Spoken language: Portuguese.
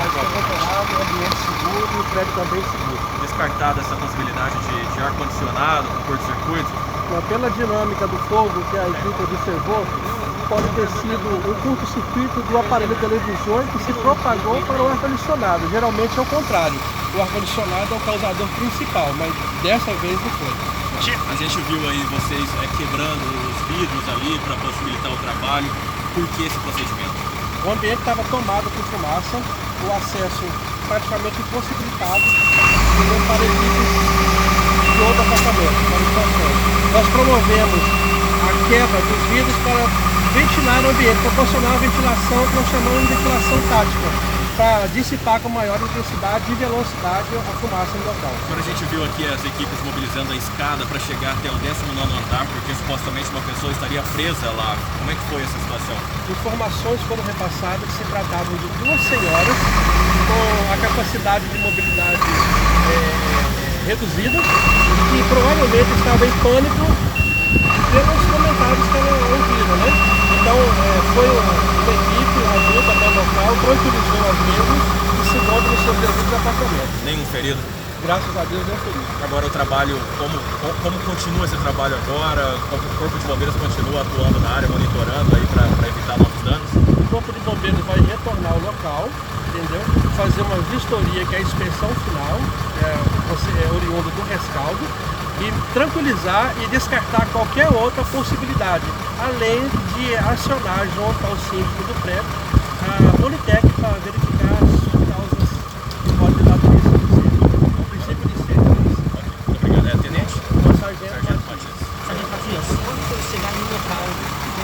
controlado, ambiente seguro e o prédio também seguro. Descartada essa possibilidade de ar-condicionado, com curto-circuito? Pela dinâmica do fogo que a equipe observou, pode ter sido um curto-circuito do aparelho televisor que se propagou para o ar-condicionado. Geralmente é o contrário. O ar-condicionado é o causador principal, mas dessa vez não foi. A gente viu aí vocês quebrando os vidros ali para possibilitar o trabalho. Por que esse procedimento? O ambiente estava tomado por fumaça, o acesso praticamente impossibilitado para equipes de outro apartamento, para o estação. Nós promovemos a quebra dos vidros para ventilar o ambiente, proporcionar a ventilação que nós chamamos de ventilação tática, para dissipar com maior intensidade e velocidade a fumaça no local. Quando a gente viu aqui as equipes mobilizando a escada para chegar até o 19º andar, porque supostamente uma pessoa estaria presa lá, como é que foi essa situação? Informações foram repassadas que se tratavam de duas senhoras com a capacidade de mobilidade reduzida e que provavelmente estavam em pânico pelos comentários que ela ouviram, né? Então foi uma equipe adulta até o local, tranquilizou as mesmas e se encontra nos seus devidos apartamentos. Nenhum ferido? Graças a Deus, nenhum ferido. Agora o trabalho, como continua esse trabalho agora? O Corpo de Bombeiros continua atuando na área, monitorando aí para evitar novos danos? O Corpo de Bombeiros vai retornar ao local, entendeu? Fazer uma vistoria, que é a inspeção final, oriunda do rescaldo, e tranquilizar e descartar qualquer outra possibilidade, além de acionar junto ao síndico do prédio a Politec para verificar